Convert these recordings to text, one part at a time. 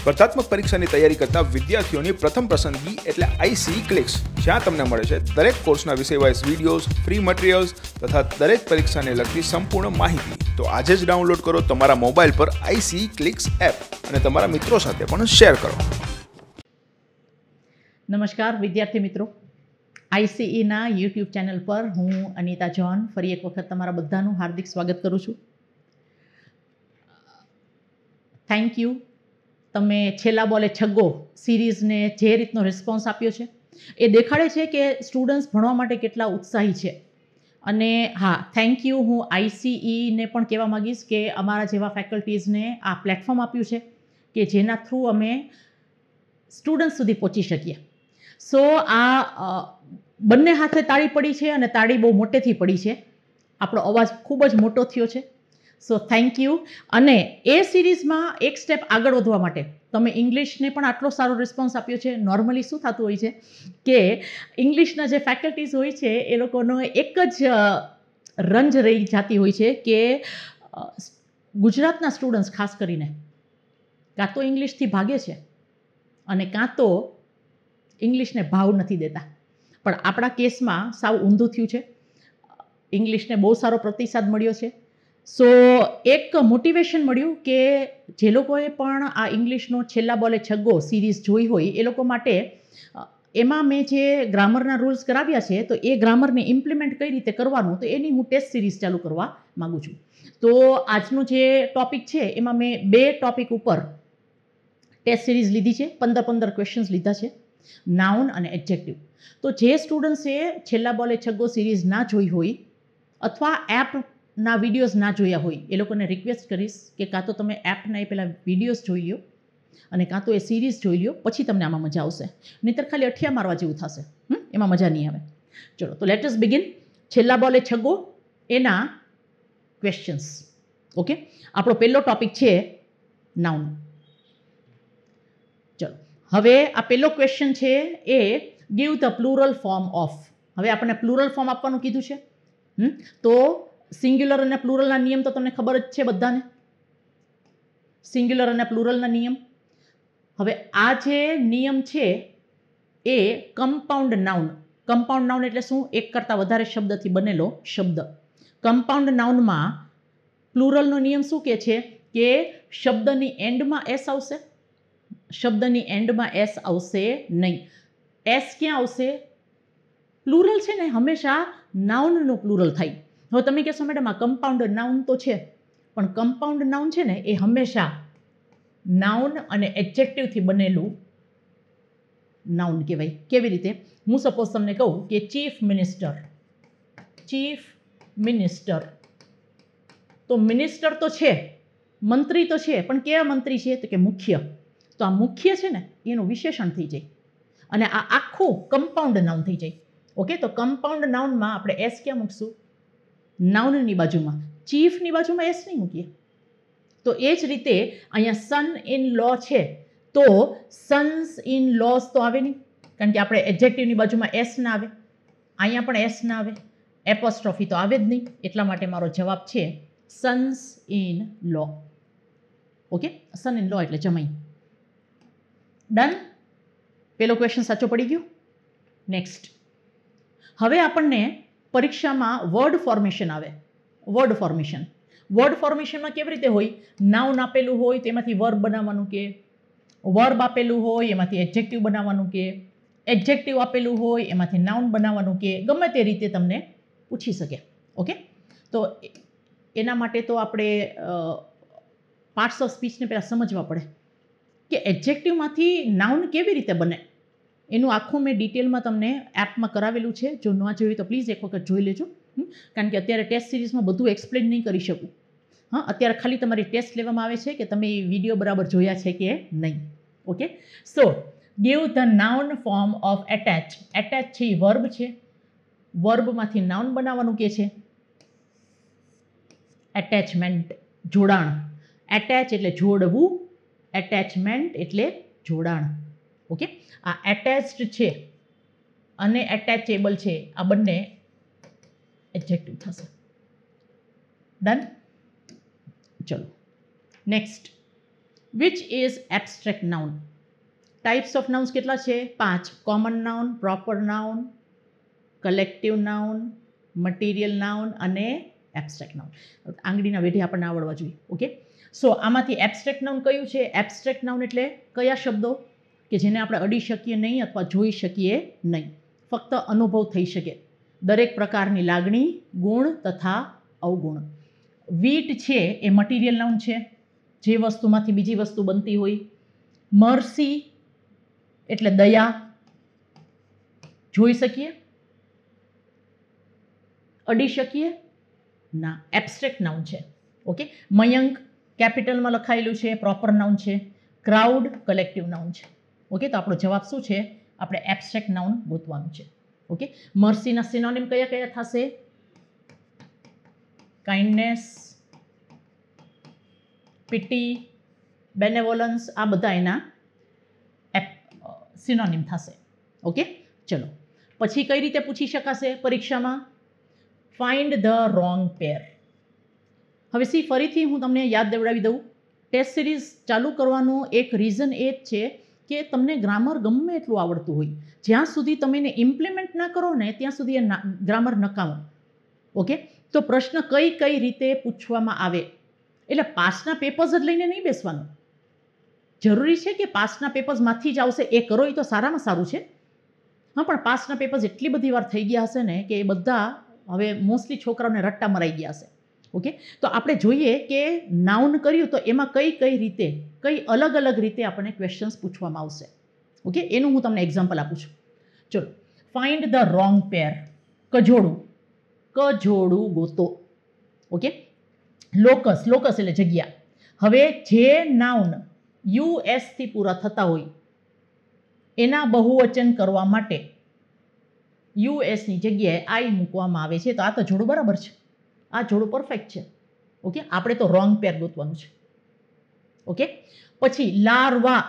સ્પર્ધાત્મક પરીક્ષાની તૈયારી કરતા વિદ્યાર્થીઓની પ્રથમ પસંદગી એટલે આઈસીઈ ક્લિક્સ, જ્યાં તમને મળે છે દરેક કોર્સના વિષયવાઇઝ વિડીયોઝ, ફ્રી મટીરિયલ્સ તથા દરેક પરીક્ષાને લગતી સંપૂર્ણ માહિતી. તો આજે જ ડાઉનલોડ કરો તમારા મોબાઈલ પર આઈસીઈ ક્લિક્સ એપ અને તમારા મિત્રો સાથે પણ શેર કરો. નમસ્કાર વિદ્યાર્થી મિત્રો, આઈસીઈના યુટ્યુબ ચેનલ પર હું અનિતા જોન ફરી એક વખત તમારા બધાનું હાર્દિક સ્વાગત કરું છું. Thank you. તમે છેલ્લા બોલે છગ્ગો સિરીઝને જે રીતનો રિસ્પોન્સ આપ્યો છે એ દેખાડે છે કે સ્ટુડન્ટ્સ ભણવા માટે કેટલા ઉત્સાહી છે. અને હા, થેન્ક યુ. હું આઈસીઈને પણ કહેવા માગીશ કે અમારા જેવા ફેકલ્ટીઝને આ પ્લેટફોર્મ આપ્યું છે કે જેના થ્રુ અમે સ્ટુડન્ટ સુધી પહોંચી શકીએ. સો આ બંને હાથે તાળી પડી છે અને તાળી બહુ મોટેથી પડી છે. આપણો અવાજ ખૂબ જ મોટો થયો છે. So thank you. અને એ સિરીઝમાં એક સ્ટેપ આગળ વધવા માટે તમે ઇંગ્લિશને પણ આટલો સારો રિસ્પોન્સ આપ્યો છે. નોર્મલી શું થતું હોય છે કે ઇંગ્લિશના જે ફેકલ્ટીઝ હોય છે એ લોકોનો એક જ રંજ રહી જતી હોય છે કે ગુજરાતના સ્ટુડન્ટ્સ ખાસ કરીને કાં તો ઇંગ્લિશથી ભાગે છે અને કાં તો ઇંગ્લિશને ભાવ નથી દેતા. પણ આપણા કેસમાં સાવ ઊંધું થયું છે. ઇંગ્લિશને બહુ સારો પ્રતિસાદ મળ્યો છે. સો એક મોટિવેશન મળ્યું કે જે લોકોએ પણ આ ઇંગ્લિશનો છેલ્લા બોલે છગ્ગો સિરીઝ જોઈ હોય એ લોકો માટે એમાં મેં જે ગ્રામરના રૂલ્સ કરાવ્યા છે તો એ ગ્રામરને ઇમ્પ્લિમેન્ટ કઈ રીતે કરવાનું તો એની હું ટેસ્ટ સિરીઝ ચાલુ કરવા માગું છું. તો આજનો જે ટોપિક છે એમાં મેં 2 ટોપિક ઉપર ટેસ્ટ સિરીઝ લીધી છે. 15 ક્વેશ્ચન્સ લીધા છે, નાઉન અને એડજેક્ટિવ. તો જે સ્ટુડન્ટ્સે છેલ્લા બોલે છગ્ગો સિરીઝ ના જોઈ હોય અથવા એપના વિડીયોઝ ના જોયા હોય એ લોકોને રિક્વેસ્ટ કરીશ કે કાં તો તમે એપના એ પહેલાં વિડીયોઝ જોઈ લો અને કાં તો એ સિરીઝ જોઈ લો, પછી તમને આમાં મજા આવશે. નહીંતર ખાલી અઠિયા મારવા જેવું થશે, એમાં મજા નહીં આવે. ચલો તો લેટ અસ બિગિન. છેલ્લા બોલે છગ્ગો એના ક્વેશ્ચન્સ. ઓકે, આપણો પહેલો ટોપિક છે નાઉન. ચલો હવે આ પહેલો ક્વેશ્ચન છે એ give the plural form of. હવે આપણને પ્લુરલ ફોર્મ આપવાનું કીધું છે. તો સિંગ્યુલર અને પ્લુરલના નિયમ તો તમને ખબર જ છે બધાને. સિંગ્યુલર અને પ્લુરલના નિયમ. હવે આ જે નિયમ છે એ કમ્પાઉન્ડ નાઉન. કમ્પાઉન્ડ નાઉન એટલે શું? એક કરતાં વધારે શબ્દથી બનેલો શબ્દ. કમ્પાઉન્ડ નાઉનમાં પ્લુરલનો નિયમ શું કહે છે કે શબ્દની એન્ડમાં એસ આવશે. શબ્દની એન્ડમાં એસ આવશે નહીં. એસ ક્યાં આવશે? પ્લુરલ છે ને હંમેશા નાઉનનું પ્લુરલ થાય. હવે તમે કહેશો મેડમ આ કમ્પાઉન્ડ નાઉન તો છે, પણ કમ્પાઉન્ડ નાઉન છે ને એ હંમેશા નાઉન અને એડજેક્ટિવથી બનેલું નાઉન કહેવાય. કેવી રીતે? હું સપોઝ તમને કહું કે ચીફ મિનિસ્ટર. Chief minister. તો મિનિસ્ટર તો છે, મંત્રી તો છે, પણ કેવા મંત્રી છે? તો કે મુખ્ય. તો આ મુખ્ય છે ને એનું વિશેષણ થઈ જાય અને આ આખું કમ્પાઉન્ડ નાઉન થઈ જાય. ઓકે, તો કમ્પાઉન્ડ નાઉનમાં આપણે એસ ક્યાં મૂકશું? નાઉનની બાજુમાં. ચીફની બાજુમાં એસ નહીં મૂકીએ. તો એ જ રીતે અહીંયા સન ઇન લો છે તો સન્સ ઇન લોસ તો આવે નહીં, કારણ કે આપણે એડજેક્ટિવની બાજુમાં એસ ના આવે. અહીંયા પણ એસ ના આવે. એપોસ્ટ્રોફી તો આવે જ નહીં. એટલા માટે મારો જવાબ છે sons in law. Okay, son in law એટલે જમાઈ. ડન. પેલો ક્વેશ્ચન સાચો પડી ગયો. નેક્સ્ટ. હવે આપણને પરીક્ષામાં વર્ડ ફોર્મેશન આવે. Word formation. વર્ડ ફોર્મેશનમાં કેવી રીતે હોય? નાઉન આપેલું હોય તેમાંથી વર્બ બનાવવાનું કે, વર્બ આપેલું હોય એમાંથી એડજેક્ટિવ બનાવવાનું કે, એડજેક્ટિવ આપેલું હોય એમાંથી નાઉન બનાવવાનું કે, ગમે તે રીતે તમને પૂછી શકે. ઓકે, તો એના માટે તો આપણે પાર્ટ્સ ઓફ સ્પીચને પહેલાં સમજવા પડે કે એડજેક્ટિવમાંથી નાઉન કેવી રીતે બને. એનું આખું મેં ડિટેલમાં તમને એપમાં કરાવેલું છે. જો ન જોયું તો પ્લીઝ એક વખત જોઈ લેજો, કારણ કે અત્યારે ટેસ્ટ સિરીઝમાં બધું એક્સપ્લેન નહીં કરી શકું. હા, અત્યારે ખાલી તમારી ટેસ્ટ લેવામાં આવે છે કે તમે એ વિડીયો બરાબર જોયા છે કે નહીં. Okay, so give the noun form of attach. Attach છે એ વર્બ છે. વર્બમાંથી નાઉન બનાવવાનું કે છે. એટેચમેન્ટ, જોડાણ. એટેચ એટલે જોડવું, એટેચમેન્ટ એટલે જોડાણ. ઓકે, આ એટેચ્ડ છે અને એટેચેબલ છે, આ બંને એડજેક્ટિવ થશે. ડન. ચલો next. Which is abstract noun. Types of nouns કેટલા છે? 5. Common noun, proper noun, collective noun, material noun અને એબ્સ્ટ્રેક્ટ નાઉન. આંગળીના વેઢે આપણને આવડવા જોઈએ. ઓકે, સો આમાંથી એબ્સ્ટ્રેક્ટ નાઉન કયું છે? એબ્સ્ટ્રેક્ટ નાઉન એટલે કયા શબ્દો કે જેને આપણે અડી શકીએ નહીં અથવા જોઈ શકીએ નહીં, ફક્ત અનુભવ થઈ શકે, દરેક પ્રકારની લાગણી, ગુણ તથા અવગુણ. વીટ છે એ મટીરિયલ નાઉન છે, જે વસ્તુમાંથી બીજી વસ્તુ બનતી હોય. મર્સી એટલે દયા, જોઈ શકીએ, અડી શકીએ ના, એબ્સ્ટ્રેક્ટ નાઉન છે. ઓકે, મયંક કેપિટલમાં લખાયેલું છે, પ્રોપર નાઉન છે. ક્રાઉડ કલેક્ટિવ નાઉન છે. ઓકે, તો આપણો જવાબ શું છે? આપણે એબ્સ્ટ્રેક્ટ નાઉન ગોતવાનું છે. ઓકે, મર્સીના સિનોનિમ કયા કયા થશે? કાઇન્ડનેસ, પીટી, બેનેવોલન્સ, આ બધા એના સિનોનિમ થશે. ઓકે, ચલો પછી કઈ રીતે પૂછી શકાશે પરીક્ષામાં? ફાઇન્ડ ધ રોંગ પેર. હવે ફરીથી હું તમને યાદ દેવડાવી દઉં, ટેસ્ટ સિરીઝ ચાલુ કરવાનો એક રીઝન એ જ છે કે તમને ગ્રામર ગમે એટલું આવડતું હોય, જ્યાં સુધી તમે એને ઇમ્પ્લિમેન્ટ ના કરો ને ત્યાં સુધી એ ગ્રામર નકામું. ઓકે, તો પ્રશ્ન કઈ રીતે પૂછવામાં આવે, એટલે પાસના પેપર્સ જ લઈને નહીં બેસવાનું. જરૂરી છે કે પાસના પેપર્સમાંથી જ આવશે એ કરો, એ તો સારામાં સારું છે. હા, પણ પાસના પેપર્સ એટલી બધી વાર થઈ ગયા હશે ને કે એ બધા હવે મોસ્ટલી છોકરાઓને રટ્ટા મરાઈ ગયા હશે. ઓકે, તો આપણે જોઈએ કે નાઉન કર્યું તો એમાં કઈ રીતે, કઈ અલગ અલગ રીતે આપણને ક્વેશ્ચન્સ પૂછવામાં આવશે. ઓકે, એનું હું તમને એક્ઝામ્પલ આપું છું. ચલો, ફાઇન્ડ ધ રોંગ પેર. કજોડું ગોતો. ઓકે, લોકસ એટલે જગ્યા. હવે જે નાઉન US થી પૂરા થતા હોય એના બહુવચન કરવા માટે US ની જગ્યાએ આઈ મૂકવામાં આવે છે. તો આ તો જોડું બરાબર છે, આ જોડું પરફેક્ટ છે. ઓકે, આપણે તો રોંગ પેર ગોતવાનું છે. ઓકે, પછી લાર્વા.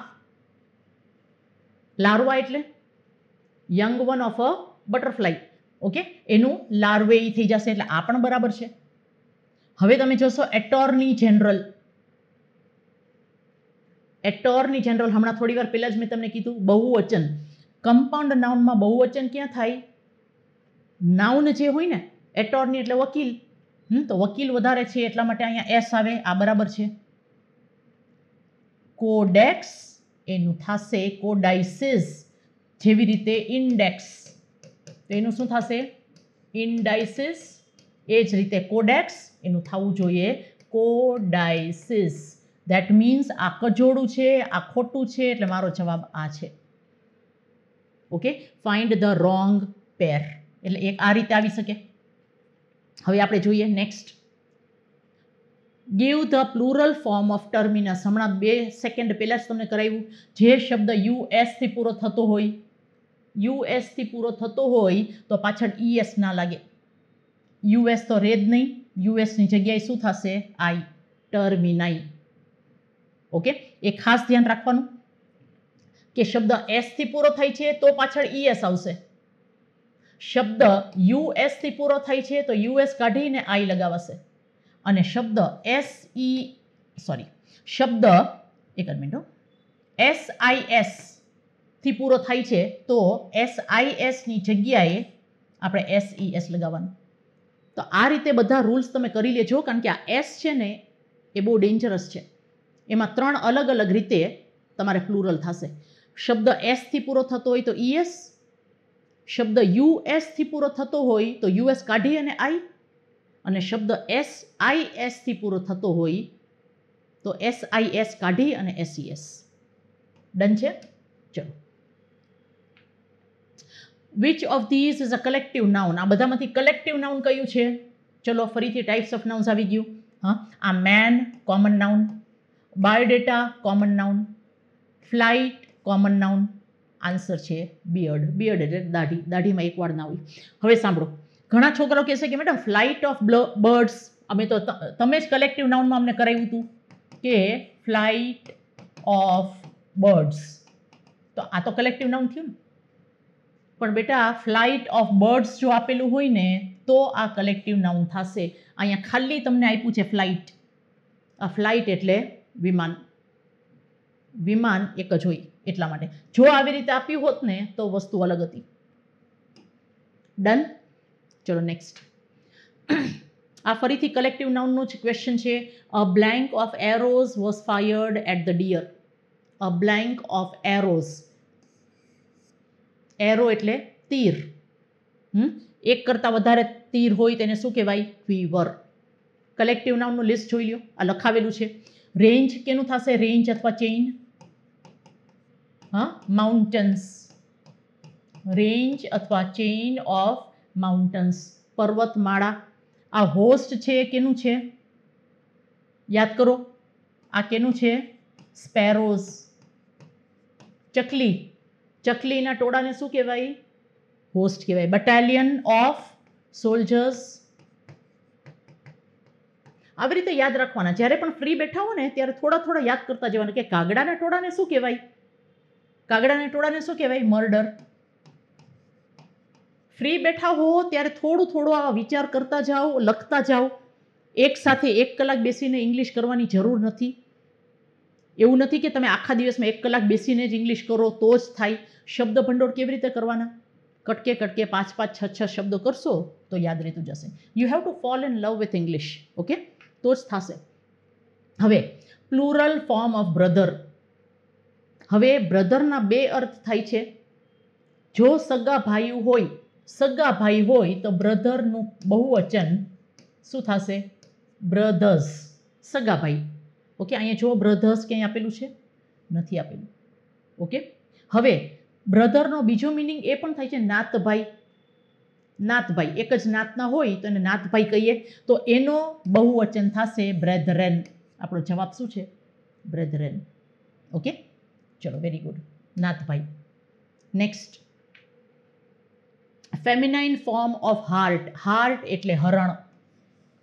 લાર્વા એટલે young one of a butterfly. Okay, એનું લાર્વે થઈ જશે, એટલે આ પણ બરાબર છે. હવે તમે જોશો એટોર્ની જનરલ. એટોર્ની જનરલ હમણાં થોડી વાર પહેલા જ મેં તમને કીધું, બહુવચન. કમ્પાઉન્ડ નાઉનમાં બહુવચન ક્યાં થાય? નાઉન જે હોય ને, એટોર્ની એટલે વકીલ, તો વકીલ વધારે છે એટલા માટે અહીંયા એસ આવે, આ બરાબર છે. કોડેક્સ એનું થશે કોડાઇસિસ, જેવી રીતે ઇન્ડેક્સ તો એનું શું થશે? ઇન્ડાઇસિસ. એ જ રીતે કોડેક્સ એનું થવું જોઈએ કોડાઇસિસ. ધેટ મીન્સ આ કજોડું છે, આ ખોટું છે, એટલે મારો જવાબ આ છે. ઓકે, ફાઇન્ડ ધ રોંગ પેર, એટલે એક આ રીતે આવી શકે. હવે આપણે જોઈએ next. Give the plural form of terminus. હમણાં 2 સેકન્ડ પહેલા જ તમને કરાવ્યું. જે શબ્દ US થી પૂરો થતો હોય, US થી પૂરો થતો હોય તો પાછળ ES ના લાગે. US તો રે જ નહીં, US ની જગ્યાએ શું થશે? આઈ, ટર્મિનાઈ. ઓકે, એ ખાસ ધ્યાન રાખવાનું કે શબ્દ S થી પૂરો થાય છે તો પાછળ ES આવશે. શબ્દ US થી પૂરો થાય છે તો US કાઢીને આઈ લગાવશે. અને શબ્દ SIS થી પૂરો થાય છે તો SIS ની જગ્યાએ આપણે SES લગાવવાનું. તો આ રીતે બધા રૂલ્સ તમે કરી લેજો, કારણ કે આ S છે ને એ બહુ ડેન્જરસ છે. એમાં 3 અલગ અલગ રીતે તમારે પ્લુરલ થશે. શબ્દ S થી પૂરો થતો હોય તો ES, શબ્દ US થી પૂરો થતો હોય તો US કાઢી અને I, અને શબ્દ SIS થી પૂરો થતો હોય તો SIS કાઢી અને SES. ડન છે? ચલો. Which of these is a collective noun. આ બધામાંથી કલેક્ટિવ નાઉન કયું છે? ચલો ફરીથી ટાઈપ્સ ઓફ નાઉન્સ આવી ગયું. હા, આ man common noun, biodata common noun, flight common noun. Answer છે બિયર્ડ. બિયર્ડ એટલે દાઢી, દાઢીમાં એક વાળ ના હોય. હવે સાંભળો, ઘણા છોકરાઓ કહેશે કે મેડમ ફ્લાઇટ ઓફ બર્ડ્સ, અમે તો તમે જ કલેક્ટિવ નાઉનમાં અમને કરાવ્યું હતું કે ફ્લાઇટ ઓફ બર્ડ્સ, તો આ તો કલેક્ટિવ નાઉન થયું ને. પણ બેટા ફ્લાઇટ ઓફ બર્ડ્સ જો આપેલું હોય ને તો આ કલેક્ટિવ નાઉન થશે. અહીંયા ખાલી તમને આપ્યું છે ફ્લાઇટ. આ ફ્લાઇટ એટલે વિમાન. વિમાન એક જ હોય એટલા માટે. જો આવી રીતે આપ્યું હોત ને તો વસ્તુ અલગ હતી. ડન. ચલો નેક્સ્ટ. આ ફરીથી કલેક્ટિવ નાઉનનો જ ક્વેશ્ચન છે. A blank of arrows was fired at the deer. A blank of arrows. Arrow એટલે તીર. એક કરતાં વધારે તીર હોય તેને શું કહેવાય? ક્વીવર. કલેક્ટિવ નાઉનનું લિસ્ટ જોઈ લ્યો. આ લખાવેલું છે. રેન્જ કેનું થશે? રેન્જ અથવા ચેઇન? માઉન્ટન્સ. રેન્જ અથવા ચેઇન ઓફ માઉન્ટન્સ. પર્વતમાળા. આ હોસ્ટ છે કેનું છે? યાદ કરો. આ કેનું છે? સ્પેરોઝ. ચકલી. ચકલીના ટોળાને શું કહેવાય? હોસ્ટ કહેવાય. Battalion of soldiers. આવી રીતે યાદ રાખવાના. જ્યારે પણ ફ્રી બેઠા હો ને ત્યારે થોડા થોડા યાદ કરતા જવાના કે કાગડાના ટોળાને શું કહેવાય? કાગડાના ટોળાને શું કહેવાય? મર્ડર. ફ્રી બેઠા હો ત્યારે થોડું થોડું આ વિચાર કરતા જાઓ, લખતા જાઓ. એક સાથે 1 કલાક બેસીને ઇંગ્લિશ કરવાની જરૂર નથી. એવું નથી કે તમે આખા દિવસમાં 1 કલાક બેસીને જ ઇંગ્લિશ કરો તો જ થાય. શબ્દ ભંડોળ કેવી રીતે કરવાના? કટકે કટકે 5 5 6 6 શબ્દો કરશો તો યાદ રહેતું જશે. You have to fall in love with English. Okay, તો જ થશે. હવે પ્લુરલ ફોર્મ ઓફ બ્રધર. હવે બ્રધરના 2 અર્થ થાય છે. જો સગા ભાઈ હોય તો બ્રધરનું બહુવચન શું થશે? બ્રધર્સ. સગા ભાઈ. ઓકે, અહીંયા જો બ્રધર્સ ક્યાંય આપેલું છે? નથી આપેલું. ઓકે, હવે બ્રધરનો બીજો મિનિંગ એ પણ થાય છે નાતભાઈ. નાતભાઈ એક જ નાતના હોય તો એને નાતભાઈ કહીએ, તો એનો બહુવચન થશે બ્રેધરેન. આપણો જવાબ શું છે? બ્રેધરેન. ઓકે, ચલો, વેરી ગુડ. નાતભાઈ. Next. Feminine form of hart. Hart એટલે હરણ.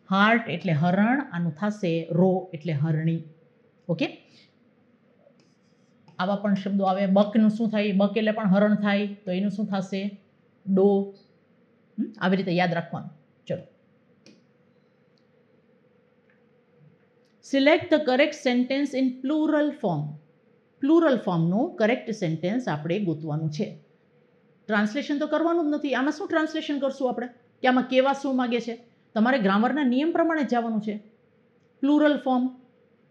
હાર્ટ એટલે હરણ. આનું થશે રો એટલે હરણી. ઓકે, આવા પણ શબ્દો આવે. બકનું શું થાય? બક એટલે પણ હરણ થાય, તો એનું શું થશે? ડો. આવી રીતે યાદ રાખવાનું. ચલો, select the correct sentence in plural form. Plural ફોર્મનું કરેક્ટ સેન્ટેન્સ આપણે ગોતવાનું છે. ટ્રાન્સલેશન તો કરવાનું જ નથી. આમાં શું ટ્રાન્સલેશન કરશું આપણે કે આમાં કેવા શું માગે છે? તમારે ગ્રામરના નિયમ પ્રમાણે જવાનું છે. Plural form.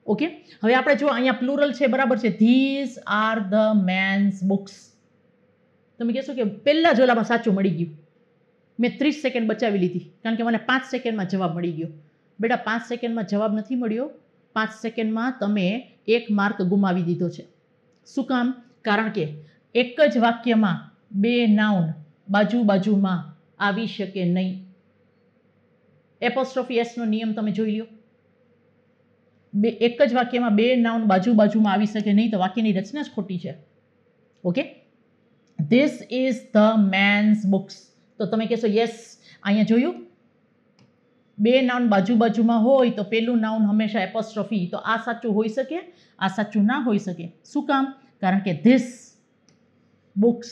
ઓકે, હવે આપણે જો અહીંયા પ્લુરલ છે, બરાબર છે. These are the men's books. તમે કહેશો કે પહેલા જ ઓલામાં સાચું મળી ગયું. મેં 30 સેકન્ડ બચાવી લીધી કારણ કે મને 5 સેકન્ડમાં જવાબ મળી ગયો. બેટા 5 સેકન્ડમાં જવાબ નથી મળ્યો. 5 સેકન્ડમાં તમે 1 માર્ક ગુમાવી દીધો છે. શું કામ? કારણ કે એક જ વાક્યમાં 2 નાઉન બાજુમાં આવી શકે નહીં. એપોસ્ટ્રોફી એસ નો નિયમ તમે જોઈ લો. એક જ વાક્યમાં 2 નાઉન બાજુમાં આવી શકે નહીં તો વાક્યની રચના જ ખોટી છે. Okay, this is the men's books. તો તમે કહેશો યસ, અહીંયા જોયું 2 નાઉન બાજુમાં હોય તો પેલું નાઉન હંમેશા એપોસ્ટ્રોફી. તો આ સાચું હોઈ શકે, આ સાચું ના હોઈ શકે. શું કામ? કારણ કે ધીસ બુક્સ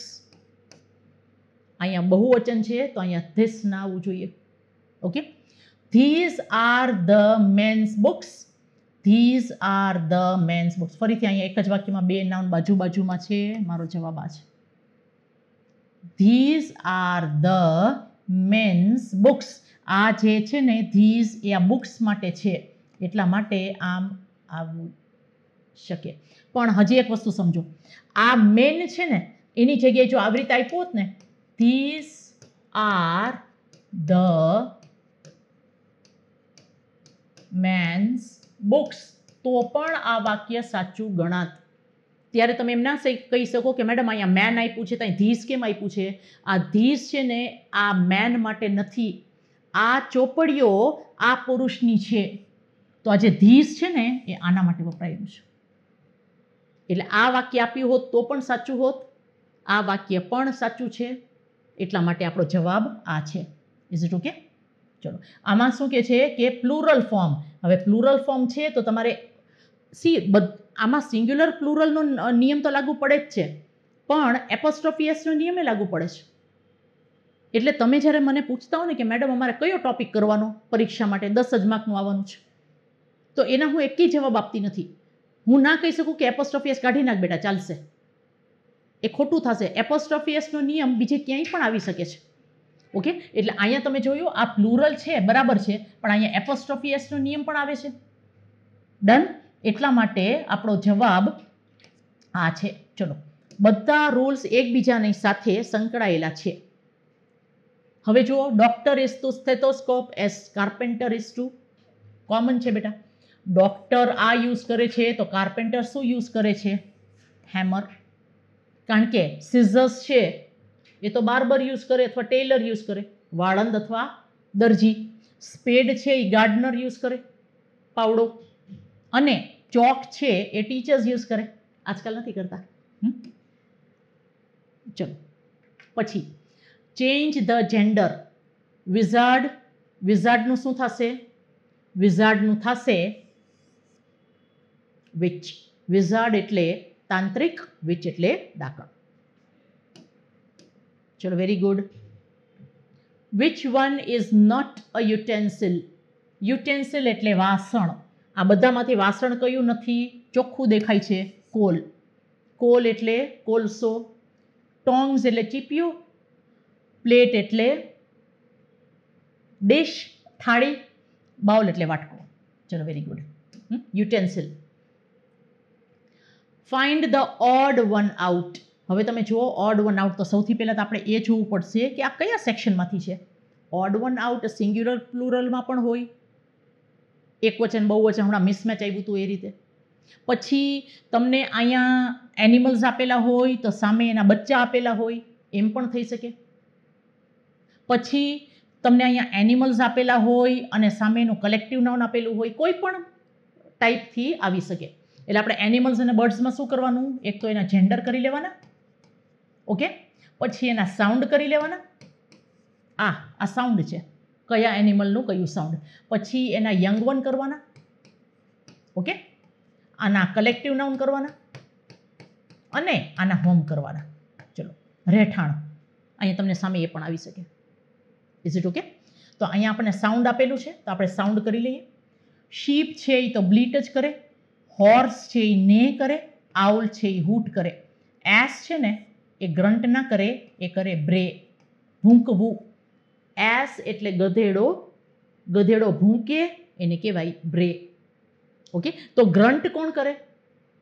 અહીંયા બહુવચન છે તો અહીંયા ધીસ ના આવવું જોઈએ. Okay, these are the men's books. These are the men's books. ફરીથી અહીંયા એક જ વાક્યમાં 2 નાઉન બાજુમાં છે. મારો જવાબ આ છે. These are the men's books. આ જે છે ને ધીઝ એ આ બુક્સ માટે છે એટલા માટે આમ આવવું શકે. પણ હજી એક વસ્તુ સમજો. આ મેન છે ને એની જગ્યાએ જો આવી રીતે આપ્યું હોત ને these are the men's books તો પણ આ વાક્ય સાચું ગણાત. ત્યારે તમે એમ ના કહી શકો કે મેડમ અહીંયા મેન આપ્યું છે ત્યાં ધીસ કેમ આપ્યું છે? આ ધીસ છે ને આ મેન માટે નથી. આ ચોપડીઓ આ પુરુષની છે તો આ જે ધીસ છે ને એ આના માટે વપરાયેલું છે. એટલે આ વાક્ય આપ્યું હોત તો પણ સાચું હોત. આ વાક્ય પણ સાચું છે એટલા માટે આપણો જવાબ આ છે. Is it okay? ચલો, આમાં શું કે છે કે પ્લુરલ ફોર્મ. હવે પ્લુરલ ફોર્મ છે તો તમારે આમાં સિંગ્યુલર પ્લુરલનો નિયમ તો લાગુ પડે જ છે પણ એપોસ્ટ્રોફી એસનો નિયમ લાગુ પડે છે. એટલે તમે જ્યારે મને પૂછતા હો ને કે મેડમ અમારે કયો ટોપિક કરવાનો પરીક્ષા માટે 10 જ માર્કનું આવવાનું છે તો એના હું એકેય જવાબ આપતી નથી. હું ના કહી શકું કે એપોસ્ટ્રોફી એસ કાઢી નાખ બેટા, ચાલશે, એ ખોટું થશે. એપોસ્ટ્રોફી એસનો નિયમ બીજે ક્યાંય પણ આવી શકે છે. ઓકે, એટલે અહીંયા તમે જોયું આ પ્લુરલ છે બરાબર છે, પણ અહીંયા એપોસ્ટ્રોફી એસનો નિયમ પણ આવે છે. ડન. એટલા માટે આપણો જવાબ આ છે. ચલો, બધા રૂલ્સ એકબીજાની સાથે સંકળાયેલા છે. હવે જુઓ, doctor is to stethoscope as carpenter is to, common છે બેટા. ડોક્ટર આ યુઝ કરે છે તો કાર્પેન્ટર શું યુઝ કરે છે? હેમર. કારણ કે સિઝર્સ છે એ તો બાર્બર યુઝ કરે અથવા ટેલર યુઝ કરે, વાળંદ અથવા દરજી. સ્પેડ છે એ ગાર્ડનર યુઝ કરે, પાવડો. અને ચોક છે એ ટીચર્સ યુઝ કરે, આજકાલ નથી કરતા. ચલો, પછી ચેન્જ ધ જેન્ડર. વિઝાર્ડ, વિઝાર્ડનું શું થશે? વિઝાર્ડનું થશે વિચ. વિઝાર્ડ એટલે તાંત્રિક, વિચ એટલે ડાકણ. ચલો, very good. Which one is not a utensil. Utensil એટલે વાસણ. આ બધામાંથી વાસણ કયું નથી? ચોખ્ખું દેખાય છે, કોલ. કોલ એટલે કોલસો. ટોંગ્સ એટલે ચીપિયું. પ્લેટ એટલે ડિશ, થાળી. બાઉલ એટલે વાટકો. ચલો, very good. Utensil. Find the odd one out. હવે તમે જુઓ ઓડ વન આઉટ, તો સૌથી પહેલાં તો આપણે એ જોવું પડશે કે આ કયા સેક્શનમાંથી છે. ઓડ વન આઉટ સિંગ્યુલર પ્લુરલમાં પણ હોય, એકવચન બહુવચન, હમણાં મિસમેચ આવ્યું હતું એ રીતે. પછી તમને અહીંયા એનિમલ્સ આપેલા હોય તો સામે એના બચ્ચા આપેલા હોય, એમ પણ થઈ શકે. પછી તમને અહીંયા એનિમલ્સ આપેલા હોય અને સામે એનું કલેક્ટિવ નાઉન આપેલું હોય, કોઈ પણ ટાઈપથી આવી શકે. એટલે આપણે એનિમલ્સ અને બર્ડ્સમાં શું કરવાનું? એક તો એના જેન્ડર કરી લેવાના, ઓકે. પછી એના સાઉન્ડ કરી લેવાના. આ સાઉન્ડ છે, કયા એનિમલનું કયું સાઉન્ડ. પછી એના યંગ વન કરવાના, ઓકે. આના કલેક્ટિવ નાઉન કરવાના અને આના હોમ કરવાના. ચલો, રહેઠાણ. અહીંયા તમને સામે એ પણ આવી શકે. Is it okay? તો અહીંયા આપણને સાઉન્ડ આપેલું છે તો આપણે સાઉન્ડ કરી લઈએ. શીપ છે એ તો બ્લીટ જ કરે. હોર્સ છે એ ને કરે. આઉલ છે એ હૂટ કરે. એસ છે ને એ ગ્રન્ટ ના કરે, એ કરે બ્રે, ભૂંકવું. એસ એટલે ગધેડો, ગધેડો ભૂંકે એને કહેવાય બ્રે. ઓકે, તો ગ્રન્ટ કોણ કરે?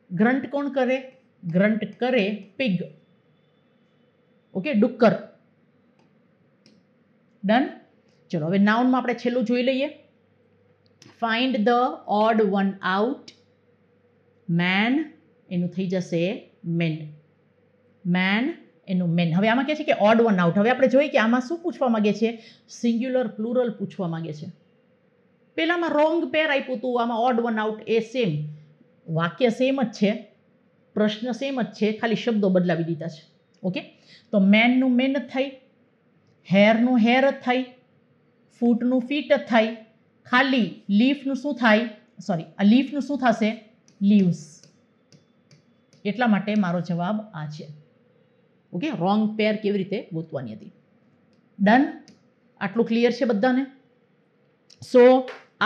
ગ્રન્ટ કોણ કરે? ગ્રન્ટ કરે પિગ, ઓકે, ડુક્કર. ડન. ચલો, હવે નાઉનમાં આપણે છેલ્લું જોઈ લઈએ. Find the odd one out. Man એનું થઈ જશે મેન. મેન એનું મેન. હવે આમાં કહે છે કે ઓડ વન આઉટ. હવે આપણે જોઈએ કે આમાં શું પૂછવા માંગે છે? સિંગ્યુલર પ્લુરલ પૂછવા માંગે છે. પહેલામાં રોંગ પેર આપ્યું હતું, આમાં ઓડ વન આઉટ. એ સેમ વાક્ય સેમ જ છે, પ્રશ્ન સેમ જ છે, ખાલી શબ્દો બદલાવી દીધા છે. ઓકે, તો મેનનું મેન જ થાય, હેરનું હેર જ થાય, ફૂટનું ફીટ જ થાય. ખાલી લીફનું શું થાય? સોરી, આ લીફનું શું થશે? લીવ્સ. એટલા માટે મારો જવાબ આ છે. ઓકે, રોંગ પેર કેવી રીતે ગોતવાની હતી. ડન. આટલું ક્લિયર છે બધાને? સો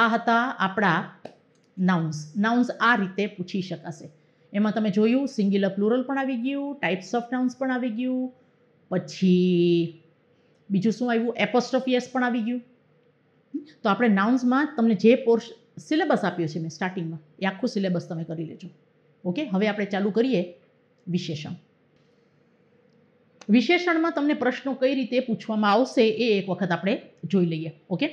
આ હતા આપણા નાઉન્સ. નાઉન્સ આ રીતે પૂછી શકાશે. એમાં તમે જોયું સિંગ્યુલર પ્લુરલ પણ આવી ગયું, ટાઈપ્સ ઓફ નાઉન્સ પણ આવી ગયું, પછી બીજું શું આવ્યું? એપોસ્ટ્રોફી એસ પણ આવી ગયું. તો આપણે નાઉન્સમાં તમને જે સિલેબસ આપ્યો છે મેં સ્ટાર્ટિંગમાં, એ આખું સિલેબસ તમે કરી લેજો. ઓકે, હવે આપણે ચાલુ કરીએ વિશેષણ. વિશેષણમાં તમને પ્રશ્નો કઈ રીતે પૂછવામાં આવશે એ એક વખત આપણે જોઈ લઈએ. ઓકે,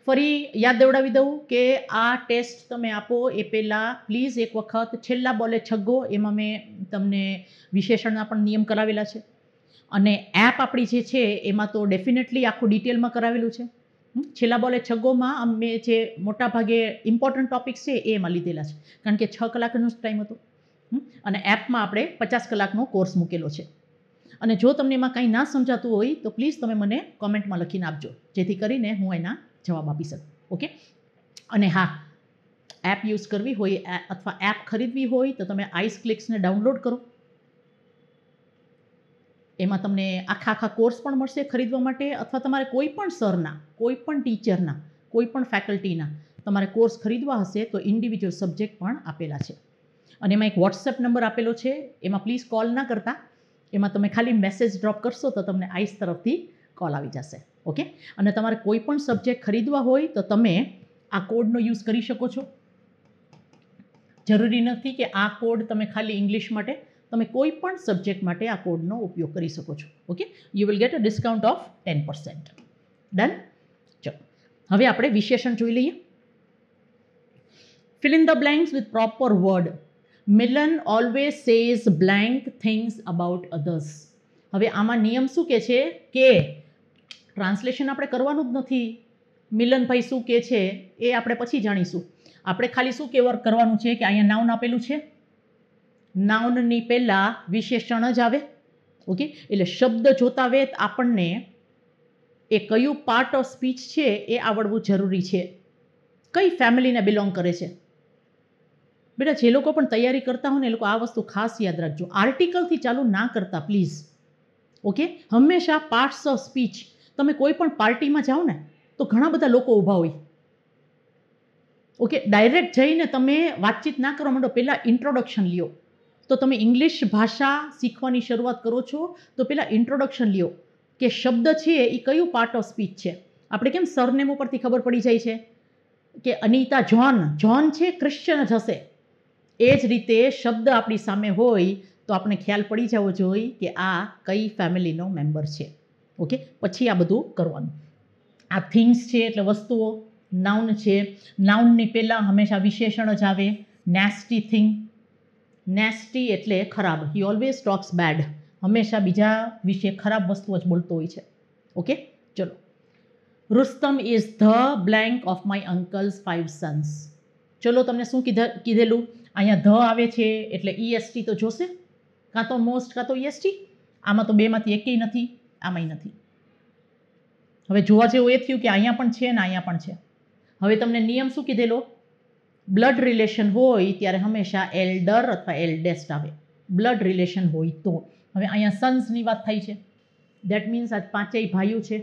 ફરી યાદ દેવડાવી દઉં કે આ ટેસ્ટ તમે આપો એ પહેલાં પ્લીઝ એક વખત છેલ્લા બોલે છગ્ગો, એમાં મેં તમને વિશેષણના પણ નિયમ કરાવેલા છે. અને એપ આપણી જે છે એમાં તો ડેફિનેટલી આખું ડિટેલમાં કરાવેલું છે. છેલ્લા બોલે છગ્ગોમાં અમે જે મોટા ભાગે ઇમ્પોર્ટન્ટ ટોપિક્સ છે એ એમાં લીધેલા છે, કારણ કે 6 કલાકનો જ ટાઈમ હતો. અને એપમાં આપણે 50 કલાકનો કોર્સ મૂકેલો છે. અને જો તમને એમાં કંઈ ના સમજાતું હોય તો પ્લીઝ તમે મને કોમેન્ટમાં લખીને આપજો, જેથી કરીને હું એના જવાબ આપી શકું. ઓકે, અને હા, એપ યુઝ કરવી હોય અથવા એપ ખરીદવી હોય તો તમે આઈસ ક્લિક્સને ડાઉનલોડ કરો. એમાં તમને આખા કોર્સ પણ મળશે ખરીદવા માટે, અથવા તમારે કોઈ પણ સરના, કોઈ પણ ટીચરના, કોઈ પણ ફેકલ્ટીના તમારે કોર્સ ખરીદવા હશે તો ઇન્ડિવિજ્યુઅલ સબ્જેક્ટ પણ આપેલા છે. અને એમાં એક વોટ્સએપ નંબર આપેલો છે, એમાં પ્લીઝ કોલ ના કરતા, એમાં તમે ખાલી મેસેજ ડ્રોપ કરશો તો તમને આઈસ તરફથી કોલ આવી જશે. ઓકે, અને તમારે કોઈ પણ સબ્જેક્ટ ખરીદવા હોય તો તમે આ કોડનો યુઝ કરી શકો છો. જરૂરી નથી કે આ કોડ તમે ખાલી ઇંગ્લિશ માટે, તમે કોઈ પણ સબ્જેક્ટ માટે આ કોડનો ઉપયોગ કરી શકો છો. Okay, you will get a discount of 10%. Done. ચલો, હવે આપણે વિશેષણ જોઈ લઈએ. Fill in the blanks with proper word. Milan always says blank things about others. હવે આમાં નિયમ શું કહે છે કે ટ્રાન્સલેશન આપણે કરવાનું જ નથી. મિલનભાઈ શું કહે છે એ આપણે પછી જાણીશું. આપણે ખાલી શું કરવાનું છે કે અહીંયા નાઉન આપેલું છે, નાઉનની પહેલાં વિશેષણ જ આવે. ઓકે, એટલે શબ્દ જોતા વેત આપણને એ કયું પાર્ટ ઓફ સ્પીચ છે એ આવડવું જરૂરી છે, કઈ ફેમિલીને બિલોંગ કરે છે. બેટા જે લોકો પણ તૈયારી કરતા હોય ને એ લોકો આ વસ્તુ ખાસ યાદ રાખજો. આર્ટિકલથી ચાલુ ના કરતા પ્લીઝ. ઓકે, હંમેશા પાર્ટ્સ ઓફ સ્પીચ. તમે કોઈ પણ પાર્ટીમાં જાઓ ને તો ઘણા બધા લોકો ઊભા હોય. ઓકે, ડાયરેક્ટ જઈને તમે વાતચીત ના કરવા માંડો, પહેલાં ઇન્ટ્રોડક્શન લ્યો. તો તમે ઇંગ્લિશ ભાષા શીખવાની શરૂઆત કરો છો તો પહેલાં ઇન્ટ્રોડક્શન લ્યો કે શબ્દ છે એ કયું પાર્ટ ઓફ સ્પીચ છે. આપણે કેમ સરનેમ ઉપરથી ખબર પડી જાય છે કે અનિતા જોન છે, ક્રિશ્ચન જ હશે. એ જ રીતે શબ્દ આપણી સામે હોય તો આપણે ખ્યાલ પડી જવો જોઈએ કે આ કઈ ફેમિલીનો મેમ્બર છે. ઓકે, પછી આ બધું કરવાનું. આ થિંગ્સ છે એટલે વસ્તુઓ, નાઉન છે, નાઉનની પહેલાં હંમેશા વિશેષણ જ આવે. નેસ્ટી થિંગ, નેસ્ટી એટલે ખરાબ. હી ઓલવેઝ ટોક્સ બેડ, હંમેશા બીજા વિશે ખરાબ વસ્તુઓ જ બોલતો હોય છે. ઓકે, ચલો. Rustam is the blank of my uncle's 5 Sons. ચલો, તમને શું કીધેલું? અહીંયા ધ આવે છે એટલે EST તો જોશે, કાં તો મોસ્ટ કાં તો EST. આમાં તો બેમાંથી એકેય નથી, આમાંય નથી. હવે જોવા જેવું એ થયું કે અહીંયા પણ છે ને અહીંયા પણ છે. હવે તમને નિયમ શું કીધેલો? બ્લડ રિલેશન હોય ત્યારે હંમેશા એલ્ડર અથવા એલ્ડેસ્ટ આવે, બ્લડ રિલેશન હોય તો. હવે અહીંયા સન્સની વાત થાય છે, દેટ મીન્સ આ પાંચેય ભાઈઓ છે,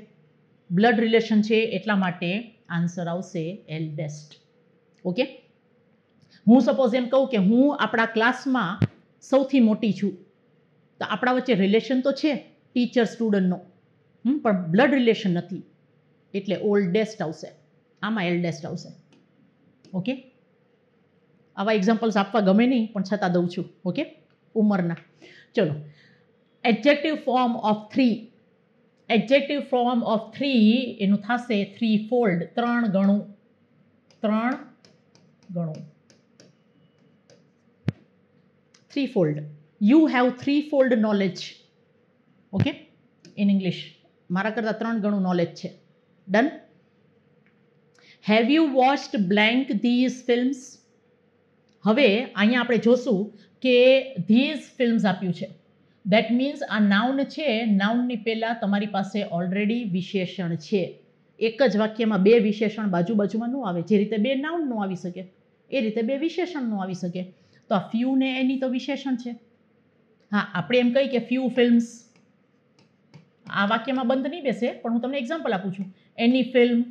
બ્લડ રિલેશન છે, એટલા માટે આન્સર આવશે એલ્ડેસ્ટ. ઓકે, હું સપોઝ એમ કહું કે હું આપણા ક્લાસમાં સૌથી મોટી છું, તો આપણા વચ્ચે રિલેશન તો છે ટીચર સ્ટુડન્ટનો, પણ બ્લડ રિલેશન નથી, એટલે ઓલ્ડેસ્ટ આવશે. આમાં એલ્ડેસ્ટ આવશે. ઓકે, આવા એક્ઝામ્પલ્સ આપવા ગમે નહીં પણ છતાં દઉં છું. ઓકે, ઉંમરના. ચલો, adjective form of 3. Adjective form of 3 એનું થશે 3-fold, 3 ગણું. 3-fold. You have 3-fold knowledge. Okay, in English મારા કરતાં 3 ગણું નોલેજ છે. Done. Have you watched blank these films. હવે અહીંયા આપણે જોશું કે ધીઝ ફિલ્મ્સ આપ્યું છે, દેટ મીન્સ આ નાઉન છે, નાઉનની પહેલાં તમારી પાસે ઓલરેડી વિશેષણ છે. એક જ વાક્યમાં 2 વિશેષણ બાજુમાં ન આવે. જે રીતે 2 નાઉન ન આવી શકે એ રીતે 2 વિશેષણ ન આવી શકે. તો આ ફ્યુ ને એની તો વિશેષણ છે. હા, આપણે એમ કહીએ કે ફ્યુ ફિલ્મ્સ, આ વાક્યમાં બંધ નહીં બેસે, પણ હું તમને એક્ઝામ્પલ આપું છું. એની ફિલ્મ,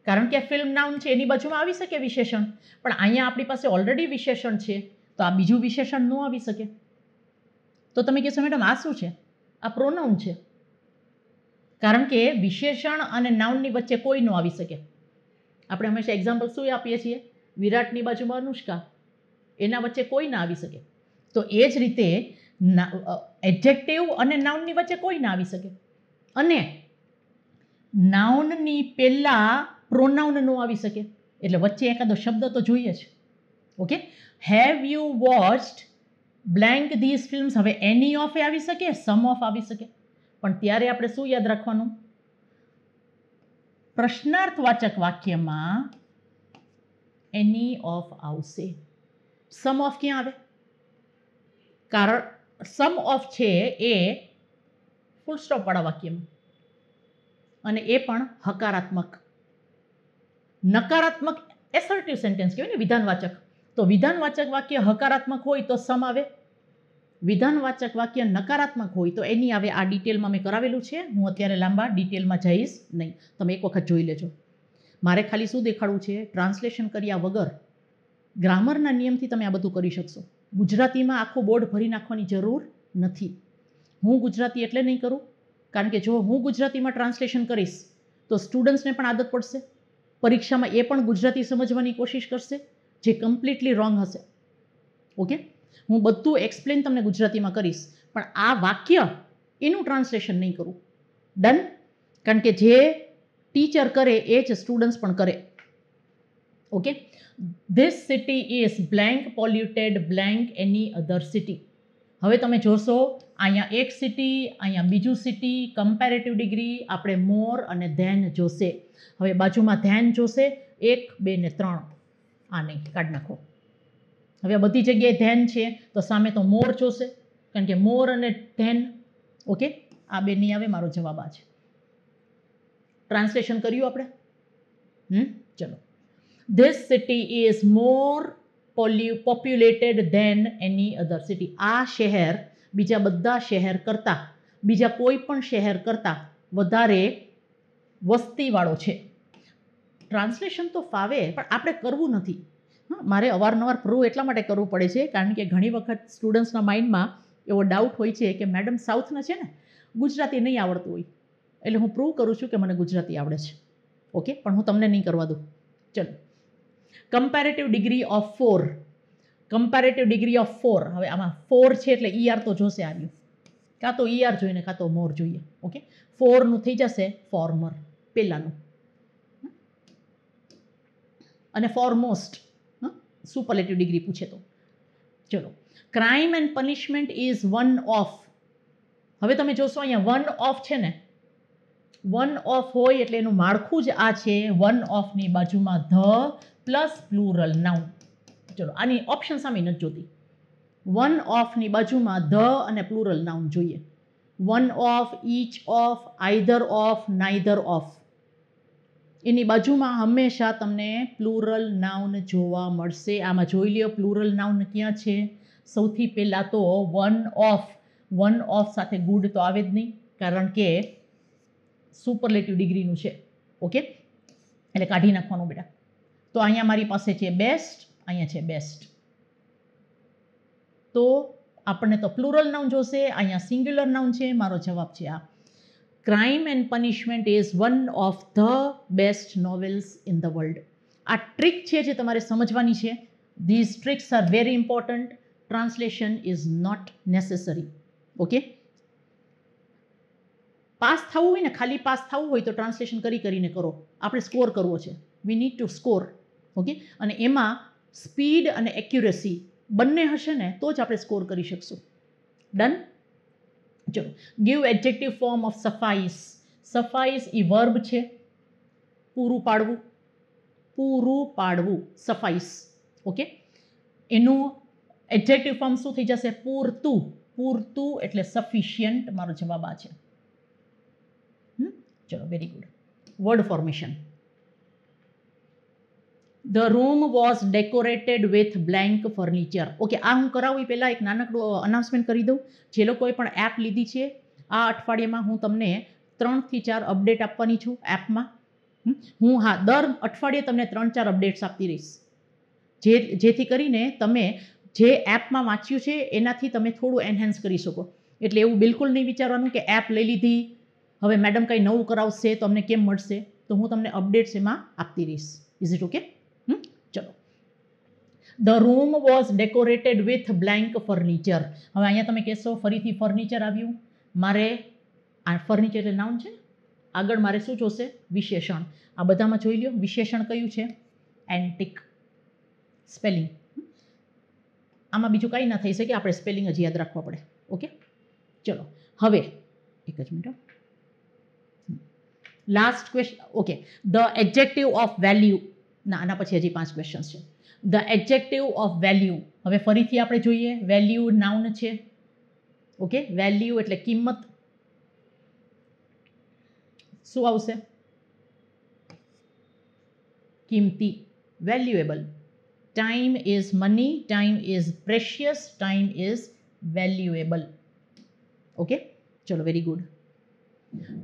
કારણ કે ફિલ્મ નાઉન છે એની બાજુમાં આવી શકે વિશેષણ, પણ અહીંયા આપણી પાસે ઓલરેડી વિશેષણ છે તો આ બીજું વિશેષણ ન આવી શકે. તો તમે કહેશો મેડમ આ શું છે? આ પ્રોનાઉન છે, કારણ કે વિશેષણ અને નાઉનની વચ્ચે કોઈ ન આવી શકે. આપણે હંમેશા એક્ઝામ્પલ શું આપીએ છીએ? વિરાટની બાજુમાં અનુષ્કા, એના વચ્ચે કોઈ ના આવી શકે. તો એ જ રીતે એડજેક્ટિવ અને નાઉનની વચ્ચે કોઈ ના આવી શકે, અને નાઉનની પહેલાં પ્રોનાઉન ન આવી શકે, એટલે વચ્ચે એકાદો શબ્દ તો જોઈએ જ. Okay, have you watched blank these films. હવે એની ઓફ એ આવી શકે, સમ ઓફ આવી શકે, પણ ત્યારે આપણે શું યાદ રાખવાનું? પ્રશ્નાર્થવાચક વાક્યમાં એની ઓફ આવશે. સમ ઓફ ક્યાં આવે? કારણ સમ ઓફ છે એ ફૂલ સ્ટોપ વાળા વાક્યમાં, અને એ પણ હકારાત્મક. નકારાત્મક એસર્ટિવ સેન્ટેન્સ કહેવાય ને, વિધાનવાચક. તો વિધાનવાચક વાક્ય હકારાત્મક હોય તો સમ આવે, વિધાનવાચક વાક્ય નકારાત્મક હોય તો એની આવે. આ ડિટેલમાં મેં કરાવેલું છે, હું અત્યારે લાંબા ડિટેલમાં જઈશ નહીં, તમે એક વખત જોઈ લેજો. મારે ખાલી શું દેખાડવું છે? ટ્રાન્સલેશન કર્યા વગર ગ્રામરના નિયમથી તમે આ બધું કરી શકશો. ગુજરાતીમાં આખું બોર્ડ ભરી નાખવાની જરૂર નથી. હું ગુજરાતી એટલે નહીં કરું કારણ કે જો હું ગુજરાતીમાં ટ્રાન્સલેશન કરીશ તો સ્ટુડન્ટ્સને પણ આદત પડશે, પરીક્ષામાં એ પણ ગુજરાતી સમજવાની કોશિશ કરશે જે કમ્પ્લીટલી રોંગ હશે. ઓકે, હું બધું એક્સપ્લેન તમને ગુજરાતીમાં કરીશ પણ આ વાક્ય એનું ટ્રાન્સલેશન નહીં કરું. ડન? કારણ કે જે ટીચર કરે એ જ સ્ટુડન્ટ્સ પણ કરે. Okay, this city is blank polluted blank any other city. હવે તમે જોશો અહીંયા એક સિટી, અહીંયા બીજું સિટી, કમ્પેરેટિવ ડિગ્રી આપણે મોર અને ધેન જોશે. હવે બાજુમાં ધેન જોશે 1, 2 ને 3. આ નહીં, કાઢી નાખો. હવે આ બધી જગ્યાએ ધેન છે તો સામે તો મોર જોશે કારણ કે મોર અને ધેન. ઓકે, આ બે નહીં આવે, મારો જવાબ આ છે. ટ્રાન્સલેશન કર્યું આપણે? ચલો. This city is more populated than any other city. આ શહેર બીજા બધા શહેર કરતાં, બીજા કોઈ પણ શહેર કરતાં વધારે વસ્તીવાળો છે. ટ્રાન્સલેશન તો ફાવે પણ આપણે કરવું નથી. મારે અવારનવાર પ્રૂવ એટલા માટે કરવું પડે છે કારણ કે ઘણી વખત સ્ટુડન્ટ્સના માઇન્ડમાં એવો ડાઉટ હોય છે કે મેડમ સાઉથના છે ને ગુજરાતી નહીં આવડતું હોય, એટલે હું પ્રૂવ કરું છું કે મને ગુજરાતી આવડે છે. ઓકે, પણ હું તમને નહીં કરવા દઉં. ચલો, comparative degree of 4. Comparative degree of 4. હવે આમાં 4 છે એટલે ER તો જોશે આર્યું, કાં તો ER જોઈને કાં તો મોર જોઈએ. ઓકે, 4નું થઈ જશે ફોર્મર પહેલાંનું, અને ફોરમોસ્ટ સુપરલેટિવ ડિગ્રી પૂછે તો. ચલો, crime and punishment is one of. હવે તમે જોશો અહીંયા વન ઓફ છે ને, વન ઓફ હોય એટલે એનું માળખું જ આ છે. વન ઓફની બાજુમાં ધ પ્લસ પ્લુરલ નાઉન. ચલો, આની ઓપ્શન સામે નથી જોતી. વન ઓફની બાજુમાં ધ અને પ્લુરલ નાઉન જોઈએ. One of, each of, either of, neither of. એની બાજુમાં હંમેશા તમને પ્લુરલ નાઉન જોવા મળશે. આમાં જોઈ લ્યો પ્લુરલ નાઉન ક્યાં છે. સૌથી પહેલાં તો વન ઓફ. વન ઓફ સાથે ગુડ તો આવે જ નહીં કારણ કે સુપરલેટિવ ડિગ્રીનું છે. ઓકે, એટલે કાઢી નાખવાનું બેટા. તો અહીંયા મારી પાસે છે બેસ્ટ, અહીંયા છે બેસ્ટ. તો આપણને તો પ્લુરલ નાઉન જોશે, અહીંયા સિંગ્યુલર નાઉન છે. મારો જવાબ છે આ. Crime and punishment is one of the best novels in the world. આ ટ્રીક છે જે તમારે સમજવાની છે. These tricks are very important. Translation is not necessary. Okay, pass થવું હોય ને, ખાલી પાસ થવું હોય તો ટ્રાન્સલેશન કરીને કરો. આપણે સ્કોર કરવો છે. We need to score. Okay, અને એમાં સ્પીડ અને એક્યુરેસી બંને હશે ને તો જ આપણે સ્કોર કરી શકશું. ડન? ચલો, give adjective form of suffice. Suffice એ વર્બ છે, પૂરું પાડવું. પૂરું પાડવું, સફાઈસ. ઓકે, એનું એડજેક્ટિવ ફોર્મ શું થઈ જશે? પૂરતું. પૂરતું એટલે સફિશિયન્ટ. મારો જવાબ આ છે. ચલો, very good. Word formation. The room was decorated with blank furniture. Okay, આ હું કરાવું એ પહેલાં એક નાનકડું અનાઉન્સમેન્ટ કરી દઉં. જે લોકોએ પણ એપ લીધી છે, આ અઠવાડિયામાં હું તમને 3 થી 4 અપડેટ આપવાની છું એપમાં. હું દર અઠવાડિયે તમને 3-4 અપડેટ્સ આપતી રહીશ, જેથી કરીને તમે જે એપમાં વાંચ્યું છે એનાથી તમે થોડું એન્હાન્સ કરી શકો. એટલે એવું બિલકુલ નહીં વિચારવાનું કે એપ લઈ લીધી, હવે મેડમ કંઈ નવું કરાવશે તો અમને કેમ મળશે. તો હું તમને અપડેટ્સ એમાં આપતી રહીશ. Is it okay? ચલો, the room was decorated with blank furniture. હવે અહીંયા તમે કહેશો ફરીથી ફર્નિચર આવ્યું. મારે આ ફર્નિચર એટલે નાઉન છે, આગળ મારે શું જોશે? વિશેષણ. આ બધામાં જોઈ લો વિશેષણ કયું છે? એન્ટિક. સ્પેલિંગ. આમાં બીજું કંઈ ના થઈ શકે, આપણે સ્પેલિંગ જ યાદ રાખવા પડે. ઓકે, ચલો હવે એક જ minute. Last question. Okay, the adjective of value. ના, આના પછી હજી 5 ક્વેશ્ચન્સ છે. The adjective of value. હવે ફરીથી આપણે જોઈએ. વેલ્યુ નાઉન છે. ઓકે, વેલ્યુ એટલે કિંમત. શું આવશે? કિંમતી. Valuable. Time is money, time is precious, time is valuable. Okay, ચલો, very good.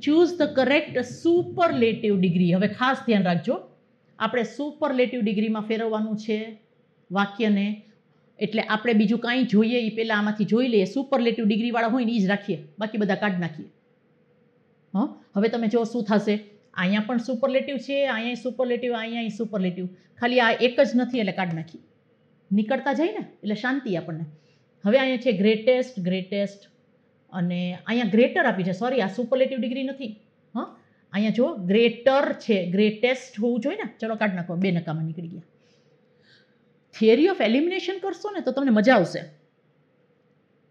Choose the correct superlative degree. હવે ખાસ ધ્યાન રાખજો, આપણે સુપરલેટિવ ડિગ્રીમાં ફેરવવાનું છે વાક્યને, એટલે આપણે બીજું કાંઈ જોઈએ એ પહેલાં આમાંથી જોઈ લઈએ. સુપરલેટિવ ડિગ્રીવાળા હોય ને એ જ રાખીએ, બાકી બધા કાઢી નાખીએ. હવે તમે જો શું થશે. અહીંયા પણ સુપરલેટિવ છે, અહીંયા સુપરલેટિવ, અહીંયા સુપરલેટિવ, ખાલી આ એક જ નથી એટલે કાઢી નાખી. નીકળતા જાય ને એટલે શાંતિ આપણને. હવે અહીંયા છે ગ્રેટેસ્ટ, ગ્રેટેસ્ટ, અને અહીંયા ગ્રેટર આપી છે. સોરી, આ સુપરલેટિવ ડિગ્રી નથી. અહીંયા જો ગ્રેટર છે, ગ્રેટેસ્ટ હોવું જોઈએ ને. ચલો કાઢી નાખો, 2 નકામાં નીકળી ગયા. થિયરી ઓફ એલિમિનેશન કરશો ને તો તમને મજા આવશે,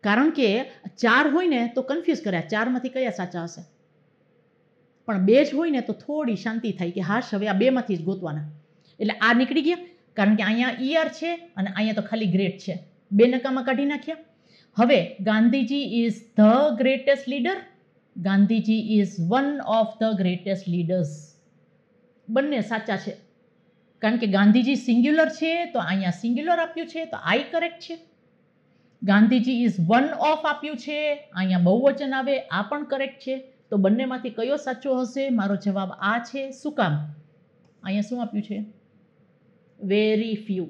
કારણ કે 4 હોય ને તો કન્ફ્યુઝ કરે, 4માંથી કયા સાચા હશે. પણ 2 જ હોય ને તો થોડી શાંતિ થાય કે હાશ હવે આ 2માંથી જ ગોતવાના. એટલે આ નીકળી ગયા, કારણ કે અહીંયા ER છે અને અહીંયા તો ખાલી ગ્રેટ છે. 2 નકામાં કાઢી નાખ્યા. હવે Gandhiji is the greatest leader, Gandhiji is one of the greatest leaders. બંને સાચા છે, કારણ કે ગાંધીજી સિંગ્યુલર છે તો અહીંયા સિંગ્યુલર આપ્યું છે તો આઈ કરેક્ટ છે. ગાંધીજી ઇઝ વન ઓફ આપ્યું છે, અહીંયા બહુવચન આવે, આ પણ કરેક્ટ છે. તો બંનેમાંથી કયો સાચો હશે? મારો જવાબ આ છે. શું કામ? અહીંયા શું આપ્યું છે? Very few.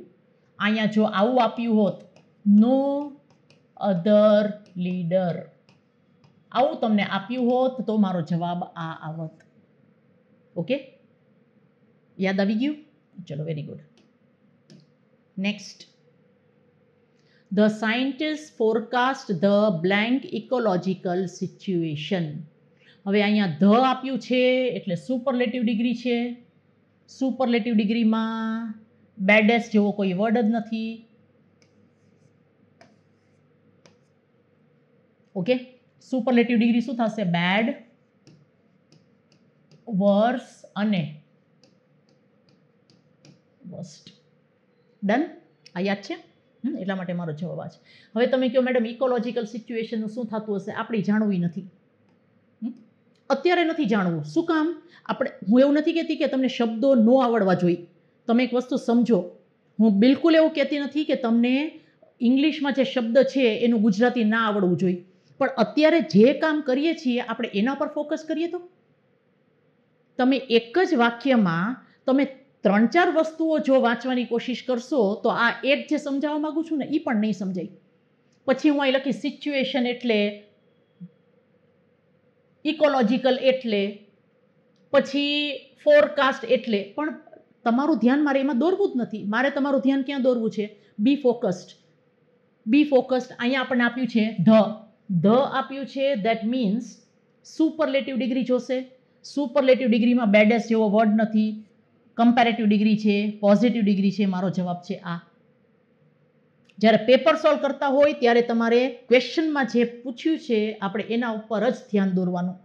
અહીંયા જો આવું આપ્યું હોત, નો અધર લીડર, આવું તમને આપ્યું હોત તો મારો જવાબ આ આવત. ઓકે, યાદ આવી ગયું? ચલો, very good. Next, the scientist forecast the blank ecological situation. હવે અહીંયા ધ આપ્યું છે એટલે સુપરલેટિવ ડિગ્રી છે. સુપરલેટિવ ડિગ્રીમાં બેડેસ્ટ જેવો કોઈ વર્ડ જ નથી. ઓકે, સુપરલેટિવ ડિગ્રી શું થશે? બેડ, વર્સ અને વર્સ્ટ. ડન? આ યાદ છે? એટલા માટે મારો જવાબ આ છે. હવે તમે કહો મેડમ ઇકોલોજીકલ સિચ્યુએશનનું શું થતું હશે? આપણે જાણવું નથી, અત્યારે નથી જાણવું. શું કામ? હું એવું નથી કહેતી કે તમને શબ્દો ન આવડવા જોઈએ. તમે એક વસ્તુ સમજો, હું બિલકુલ એવું કહેતી નથી કે તમને ઇંગ્લિશમાં જે શબ્દ છે એનું ગુજરાતી ના આવડવું જોઈએ. પણ અત્યારે જે કામ કરીએ છીએ આપણે એના પર ફોકસ કરીએ તો તમે એક જ વાક્યમાં તમે 3-4 વસ્તુઓ જો વાંચવાની કોશિશ કરશો તો આ એક જે સમજાવવા માંગુ છું ને એ પણ નહીં સમજાય. પછી હું અહીં લખી સિચ્યુએશન એટલે, ઇકોલોજીકલ એટલે, પછી ફોરકાસ્ટ એટલે, પણ તમારું ધ્યાન મારે એમાં દોરવું જ નથી. મારે તમારું ધ્યાન ક્યાં દોરવું છે? બી ફોકસ્ડ. બી ફોકસ્ડ. અહીંયા આપણને આપ્યું છે ધ આપ્યું છે, દેટ મીન્સ સુપરલેટિવ ડિગ્રી જોશે. સુપરલેટિવ ડિગ્રીમાં બેડેસ્ટ જેવો વર્ડ નથી. કમ્પેરેટિવ ડિગ્રી છે, પોઝિટિવ ડિગ્રી છે. મારો જવાબ છે આ. જ્યારે પેપર સોલ્વ કરતા હોય ત્યારે તમારે ક્વેશ્ચનમાં જે પૂછ્યું છે આપણે એના ઉપર જ ધ્યાન દોરવાનું.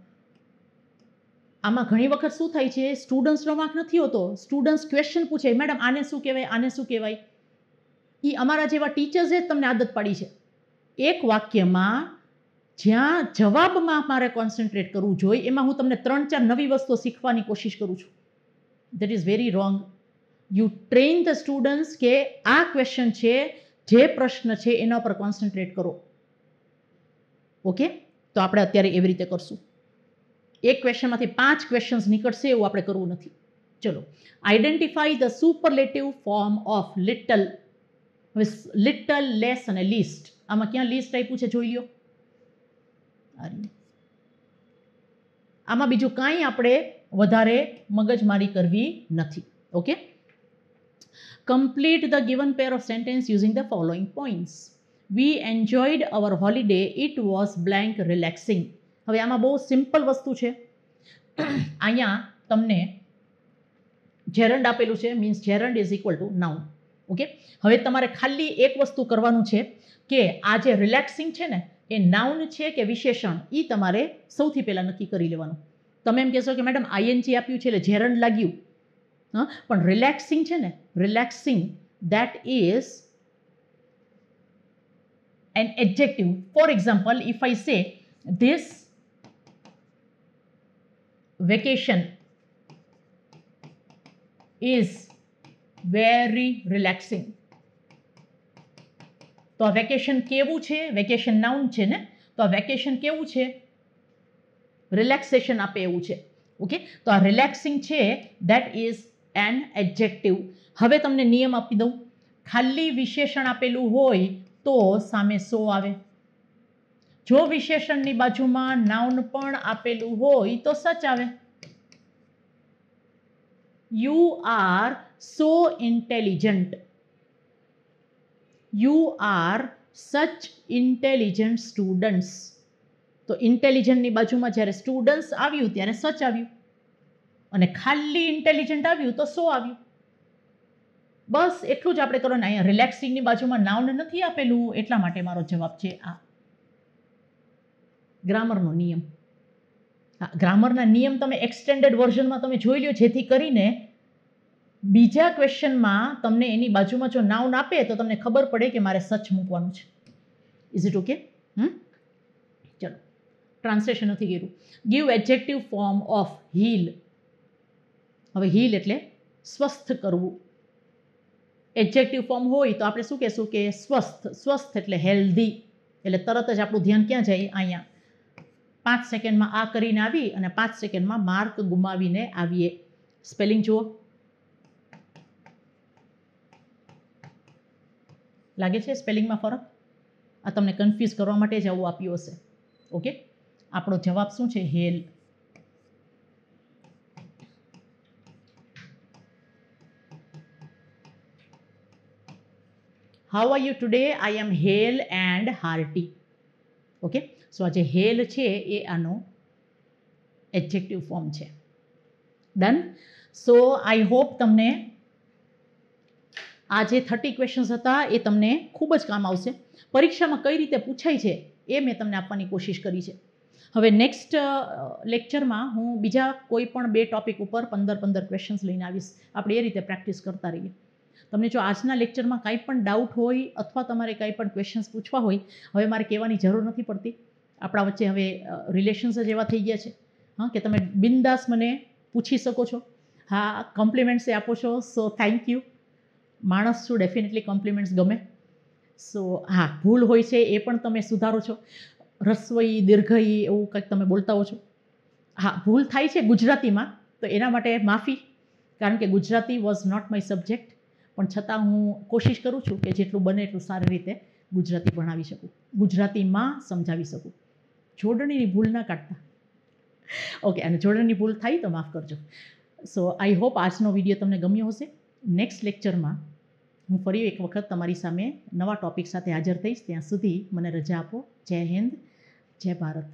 આમાં ઘણી વખત શું થાય છે, સ્ટુડન્ટ્સનો વાંક નથી હોતો. સ્ટુડન્ટ્સ ક્વેશ્ચન પૂછે, મેડમ આને શું કહેવાય, આને શું કહેવાય. એ અમારા જેવા ટીચર્સે જ તમને આદત પાડી છે. એક વાક્યમાં જ્યાં જવાબમાં મારે કોન્સન્ટ્રેટ કરવું જોઈએ એમાં હું તમને 3-4 નવી વસ્તુઓ શીખવાની કોશિશ કરું છું. That is very wrong. You train the students કે આ ક્વેશ્ચન છે, જે પ્રશ્ન છે એના પર કોન્સન્ટ્રેટ કરો. ઓકે, તો આપણે અત્યારે એવી રીતે કરશું. એક ક્વેશ્ચનમાંથી 5 ક્વેશ્ચન્સ નીકળશે એવું આપણે કરવું નથી. ચલો, identify the superlative form of little. હવે લિટલ, લેસ અને લીસ્ટ, આમાં ક્યાં લીસ્ટ આપ્યું છે જોઈ લો. આમાં બીજું કાંઈ આપણે વધારે મગજમારી કરવી નથી. Okay, complete the given pair of sentence using the following points. We enjoyed our holiday. It was blank relaxing. હવે આમાં બહુ સિમ્પલ વસ્તુ છે. અહીંયા તમને જેરન્ડ આપેલું છે, means gerund is equal to noun. Okay, હવે તમારે ખાલી એક વસ્તુ કરવાનું છે કે આ જે રિલેક્સિંગ છે ને એ નાઉન છે કે વિશેષણ, એ તમારે સૌથી પહેલાં નક્કી કરી લેવાનું. તમે એમ કહેશો કે મેડમ આઈએનજી આપ્યું છે એટલે જેરન્ડ લાગ્યું. પણ રિલેક્સિંગ છે ને, relaxing that is an adjective. For example, if I say this vacation is very relaxing, તો આ વેકેશન કેવું છે? વેકેશન નાઉન છે ને, તો આ વેકેશન કેવું છે? રિલેક્સેશન આપે એવું છે. ઓકે, તો આ રિલેક્સિંગ છે, that is an adjective. હવે તમને નિયમ આપી દઉં. ખાલી વિશેષણ આપેલું હોય તો સામે સો આવે. જો વિશેષણની બાજુમાં નાઉન પણ આપેલું હોય તો સચ આવે. You are so intelligent. You are such intelligent students. તો ઇન્ટેલિજન્ટની બાજુમાં જ્યારે સ્ટુડન્ટ્સ આવ્યું ત્યારે સચ આવ્યું, અને ખાલી ઇન્ટેલિજન્ટ આવ્યું તો સો આવ્યું. બસ એટલું જ આપણે કરવાનું. અહીંયા રિલેક્સિંગની બાજુમાં નાઉન નથી આપેલું એટલા માટે મારો જવાબ છે આ. ગ્રામરનો નિયમ. હા, ગ્રામરના નિયમ તમે એક્સટેન્ડેડ વર્ઝનમાં તમે જોઈ લો, જેથી કરીને બીજા ક્વેશ્ચનમાં તમને એની બાજુમાં જો નાઉન આપે તો તમને ખબર પડે કે મારે સચ મૂકવાનું છે. Is it okay? ચલો, ટ્રાન્સલેશન નથી કર્યું. Give adjective form of heal. હવે હીલ એટલે સ્વસ્થ કરવું. એડજેક્ટિવ ફોર્મ હોય તો આપણે શું કહેશું કે સ્વસ્થ. સ્વસ્થ એટલે હેલ્ધી. એટલે તરત જ આપણું ધ્યાન ક્યાં જાય? અહીંયા 5 સેકન્ડમાં આ કરીને આવી અને 5 સેકન્ડમાં માર્ક ગુમાવીને આવીએ. સ્પેલિંગ જુઓ. લાગે છે સ્પેલિંગમાં ફરક? આ તમને કન્ફ્યુઝ કરવા માટે જ આવું આપ્યું હશે. ઓકે, આપણો જવાબ શું છે? Hale. How are you today? I am hale and hearty. Okay, so આ જે હેલ છે એ આનો એડજેક્ટિવ ફોર્મ છે. ડન. સો આઈ હોપ તમને આ જે 30 ક્વેશ્ચન્સ હતા એ તમને ખૂબ જ કામ આવશે. પરીક્ષામાં કઈ રીતે પૂછાય છે એ મેં તમને આપવાની કોશિશ કરી છે. હવે નેક્સ્ટ લેક્ચરમાં હું બીજા કોઈ પણ 2 ટોપિક ઉપર 15 ક્વેશ્ચન્સ લઈને આવીશ. આપણે એ રીતે પ્રેક્ટિસ કરતા રહીએ. તમને જો આજના લેક્ચરમાં કાંઈ પણ ડાઉટ હોય અથવા તમારે કાંઈ પણ ક્વેશ્ચન્સ પૂછવા હોય, હવે મારે કહેવાની જરૂર નથી પડતી. આપણા વચ્ચે હવે રિલેશન્સ જ એવા થઈ ગયા છે, હા, કે તમે બિંદાસ મને પૂછી શકો છો. હા, કોમ્પ્લિમેન્ટ્સ આપો છો, સો થેન્ક યુ. માણસ છું, ડેફિનેટલી કોમ્પ્લિમેન્ટ્સ ગમે. સો હા, ભૂલ હોય છે એ પણ તમે સુધારો છો. રસવઈ, દીર્ઘઈ એવું કંઈક તમે બોલતા હો છો. હા, ભૂલ થાય છે ગુજરાતીમાં, તો એના માટે માફી, કારણ કે Gujarati was not my subject. પણ છતાં હું કોશિશ કરું છું કે જેટલું બને એટલું સારી રીતે ગુજરાતી ભણાવી શકું, ગુજરાતીમાં સમજાવી શકું. જોડણીની ભૂલ ના કાઢતા. ઓકે, અને જોડણીની ભૂલ થાય તો માફ કરજો. સો આઈ હોપ આજનો વિડીયો તમને ગમ્યો હશે. નેક્સ્ટ લેક્ચરમાં હું ફરી એક વખત તમારી સામે નવા ટોપિક સાથે હાજર થઈશ. ત્યાં સુધી મને રજા આપો. જય હિન્દ, જય ભારત.